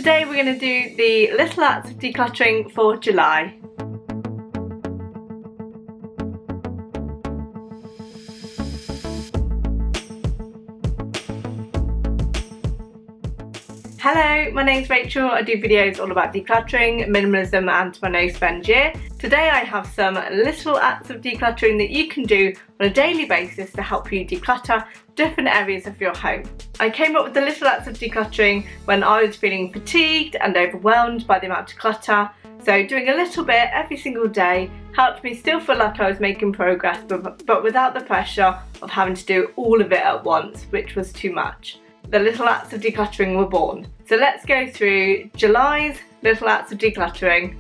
today we're going to do the little acts of decluttering for July. Hello, my name's Rachel. I do videos all about decluttering, minimalism and my no spend year. Today I have some little acts of decluttering that you can do on a daily basis to help you declutter different areas of your home. I came up with the little acts of decluttering when I was feeling fatigued and overwhelmed by the amount of clutter. So doing a little bit every single day helped me still feel like I was making progress, but without the pressure of having to do all of it at once, which was too much. The little acts of decluttering were born. So let's go through July's little acts of decluttering.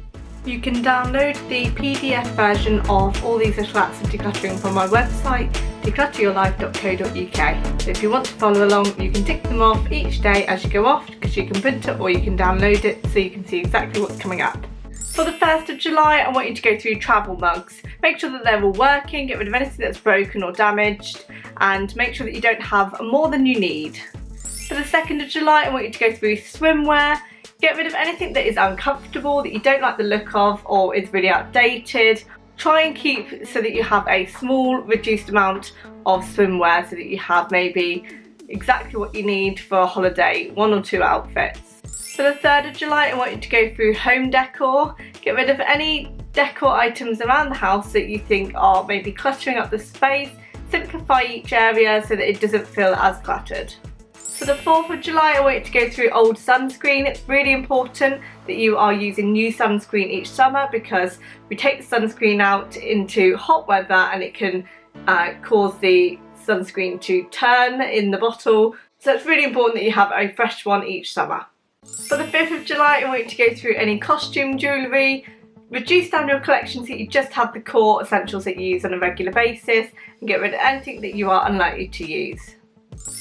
You can download the PDF version of all these little acts of decluttering from my website, declutteryourlife.co.uk. So if you want to follow along, you can tick them off each day as you go off, because you can print it or you can download it so you can see exactly what's coming up. For the 1st of July, I want you to go through travel mugs. Make sure that they're all working, get rid of anything that's broken or damaged, and make sure that you don't have more than you need. For the 2nd of July, I want you to go through swimwear. Get rid of anything that is uncomfortable, that you don't like the look of or is really outdated. Try and keep so that you have a small, reduced amount of swimwear so that you have maybe exactly what you need for a holiday, 1 or 2 outfits. For the 3rd of July, I want you to go through home decor. Get rid of any decor items around the house that you think are maybe cluttering up the space. Simplify each area so that it doesn't feel as cluttered. For the 4th of July, I want you to go through old sunscreen. It's really important that you are using new sunscreen each summer, because we take the sunscreen out into hot weather and it can cause the sunscreen to turn in the bottle. So it's really important that you have a fresh one each summer. For the 5th of July, I want you to go through any costume jewellery. Reduce down your collection so you just have the core essentials that you use on a regular basis, and get rid of anything that you are unlikely to use.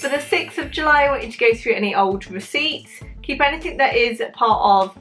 For the 6th of July, I want you to go through any old receipts. Keep anything that is part of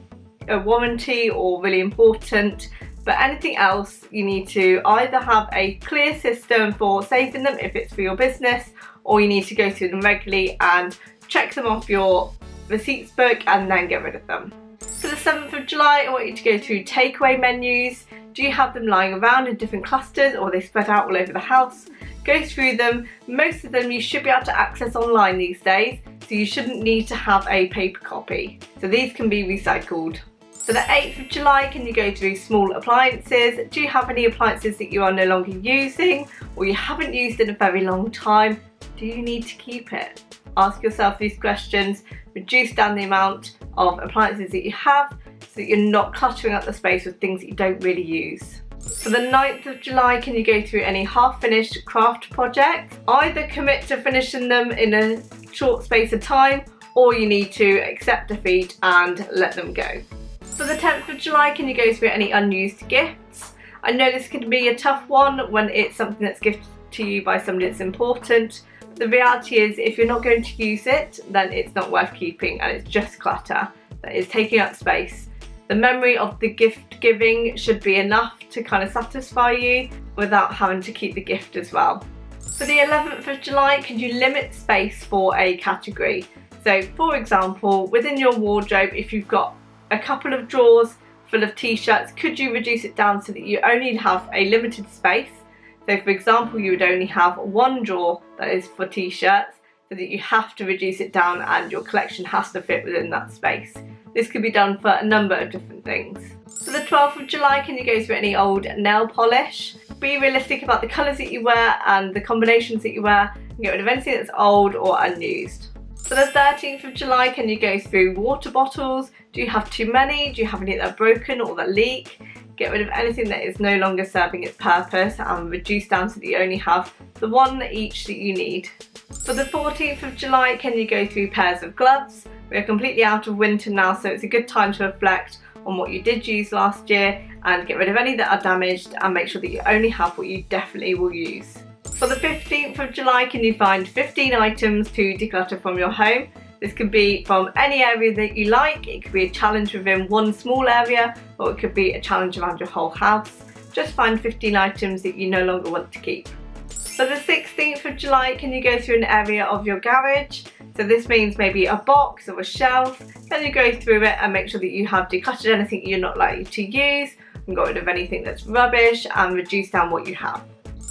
a warranty or really important, but anything else you need to either have a clear system for saving them if it's for your business, or you need to go through them regularly and check them off your receipts book and then get rid of them. For the 7th of July, I want you to go through takeaway menus. Do you have them lying around in different clusters, or are they spread out all over the house? Go through them. Most of them you should be able to access online these days, so you shouldn't need to have a paper copy. So these can be recycled. For the 8th of July, can you go through small appliances? Do you have any appliances that you are no longer using, or you haven't used in a very long time? Do you need to keep it? Ask yourself these questions. Reduce down the amount of appliances that you have so that you're not cluttering up the space with things that you don't really use. For the 9th of July, can you go through any half-finished craft projects? Either commit to finishing them in a short space of time, or you need to accept defeat and let them go. For the 10th of July, can you go through any unused gifts? I know this can be a tough one when it's something that's gifted to you by somebody that's important. The reality is, if you're not going to use it, then it's not worth keeping, and it's just clutter that is taking up space. The memory of the gift giving should be enough to kind of satisfy you without having to keep the gift as well. For the 11th of July, can you limit space for a category? So for example, within your wardrobe, if you've got a couple of drawers full of t-shirts, could you reduce it down so that you only have a limited space? So for example, you would only have one drawer that is for t-shirts, so that you have to reduce it down and your collection has to fit within that space. This could be done for a number of different things. For the 12th of July, can you go through any old nail polish? Be realistic about the colours that you wear and the combinations that you wear, and get rid of anything that's old or unused. For the 13th of July, can you go through water bottles? Do you have too many? Do you have any that are broken or that leak? Get rid of anything that is no longer serving its purpose and reduce down so that you only have the one each that you need. For the 14th of July, can you go through pairs of gloves? We are completely out of winter now, so it's a good time to reflect on what you did use last year and get rid of any that are damaged, and make sure that you only have what you definitely will use. For the 15th of July, can you find 15 items to declutter from your home? This could be from any area that you like. It could be a challenge within one small area, or it could be a challenge around your whole house. Just find 15 items that you no longer want to keep. For For the 16th of July, can you go through an area of your garage? So this means maybe a box or a shelf. Can you go through it and make sure that you have decluttered anything you're not likely to use and got rid of anything that's rubbish and reduce down what you have.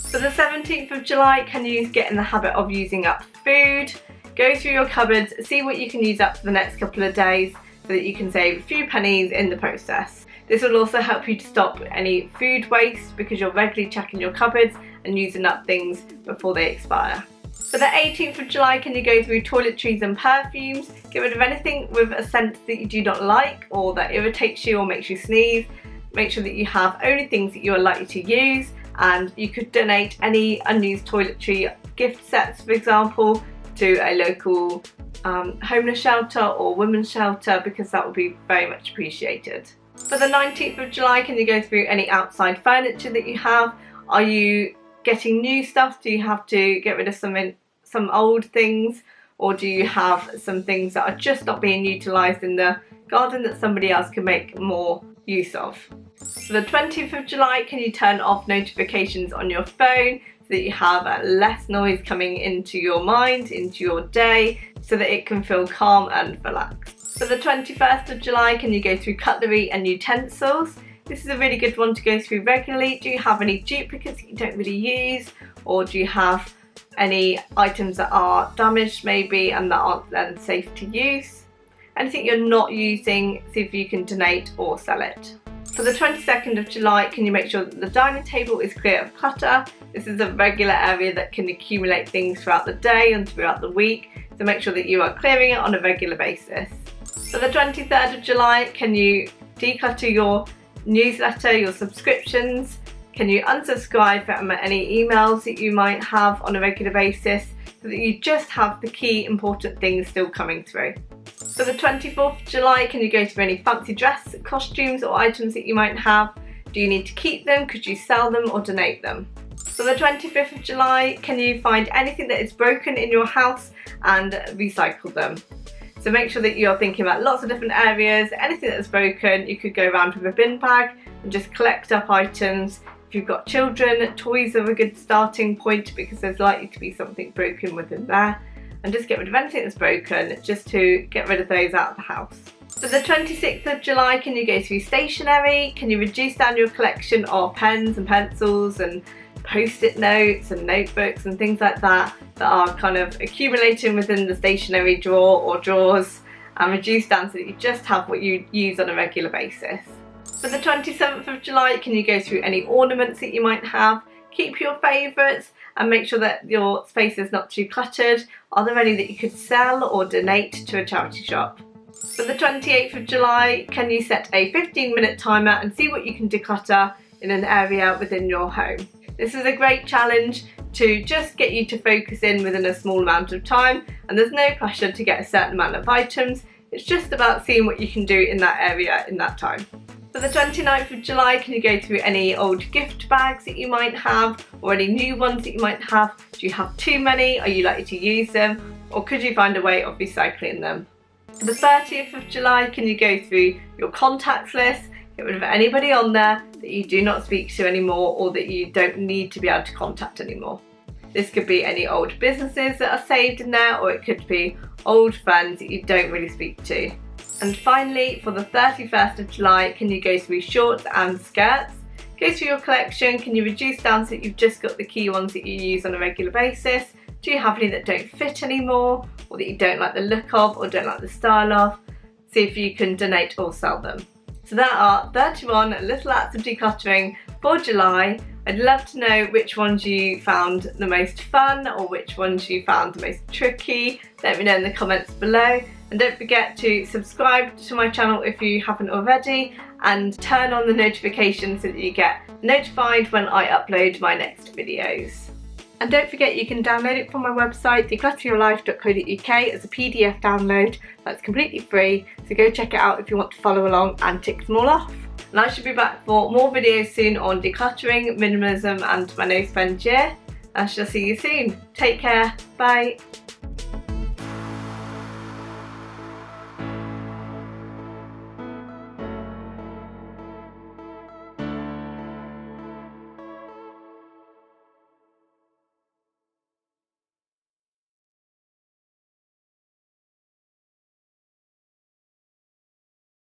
For the 17th of July, can you get in the habit of using up food? Go through your cupboards, see what you can use up for the next couple of days so that you can save a few pennies in the process. This will also help you to stop any food waste because you're regularly checking your cupboards and using up things before they expire. For the 18th of July, can you go through toiletries and perfumes? Get rid of anything with a scent that you do not like or that irritates you or makes you sneeze. Make sure that you have only things that you are likely to use, and you could donate any unused toiletry gift sets, for example, to a local homeless shelter or women's shelter, because that would be very much appreciated. For the 19th of July, can you go through any outside furniture that you have? Are you getting new stuff? Do you have to get rid of some old things, or do you have some things that are just not being utilised in the garden that somebody else can make more use of? For the 20th of July, can you turn off notifications on your phone so that you have less noise coming into your mind, into your day, so that it can feel calm and relaxed? For the 21st of July, can you go through cutlery and utensils? This is a really good one to go through regularly. Do you have any duplicates that you don't really use, or do you have any items that are damaged maybe and that aren't then safe to use? Anything you're not using, see if you can donate or sell it. For the 22nd of July, can you make sure that the dining table is clear of clutter? This is a regular area that can accumulate things throughout the day and throughout the week, so make sure that you are clearing it on a regular basis. For the 23rd of July, can you declutter your newsletter, your subscriptions? Can you unsubscribe from any emails that you might have on a regular basis so that you just have the key important things still coming through? For the 24th of July, can you go through any fancy dress, costumes or items that you might have? Do you need to keep them? Could you sell them or donate them? For the 25th of July, can you find anything that is broken in your house and recycle them? So make sure that you're thinking about lots of different areas. Anything that's broken, you could go around with a bin bag and just collect up items. If you've got children, toys are a good starting point because there's likely to be something broken within there. And just get rid of anything that's broken, just to get rid of those out of the house. For the 26th of July, can you go through stationery? Can you reduce down your collection of pens and pencils and post-it notes and notebooks and things like that are kind of accumulating within the stationery drawer or drawers, and reduce down so that you just have what you use on a regular basis. For the 27th of July, can you go through any ornaments that you might have? Keep your favourites and make sure that your space is not too cluttered. Are there any that you could sell or donate to a charity shop? For the 28th of July, can you set a 15-minute timer and see what you can declutter in an area within your home? This is a great challenge to just get you to focus in within a small amount of time, and there's no pressure to get a certain amount of items. It's just about seeing what you can do in that area in that time. For the 29th of July, can you go through any old gift bags that you might have, or any new ones that you might have? Do you have too many? Are you likely to use them? Or could you find a way of recycling them? For the 30th of July, can you go through your contacts list, get rid of anybody on there that you do not speak to anymore or that you don't need to be able to contact anymore? This could be any old businesses that are saved in there, or it could be old friends that you don't really speak to. And finally, for the 31st of July, can you go through shorts and skirts? Go through your collection. Can you reduce down so that you've just got the key ones that you use on a regular basis? Do you have any that don't fit anymore, or that you don't like the look of or don't like the style of? See if you can donate or sell them. So there are 31 little acts of decluttering for July. I'd love to know which ones you found the most fun or which ones you found the most tricky. Let me know in the comments below. And don't forget to subscribe to my channel if you haven't already, and turn on the notifications so that you get notified when I upload my next videos. And don't forget you can download it from my website declutteryourlife.co.uk as a PDF download. That's completely free, so go check it out if you want to follow along and tick them all off. And I should be back for more videos soon on decluttering, minimalism and my no spend year. I shall see you soon. Take care, bye.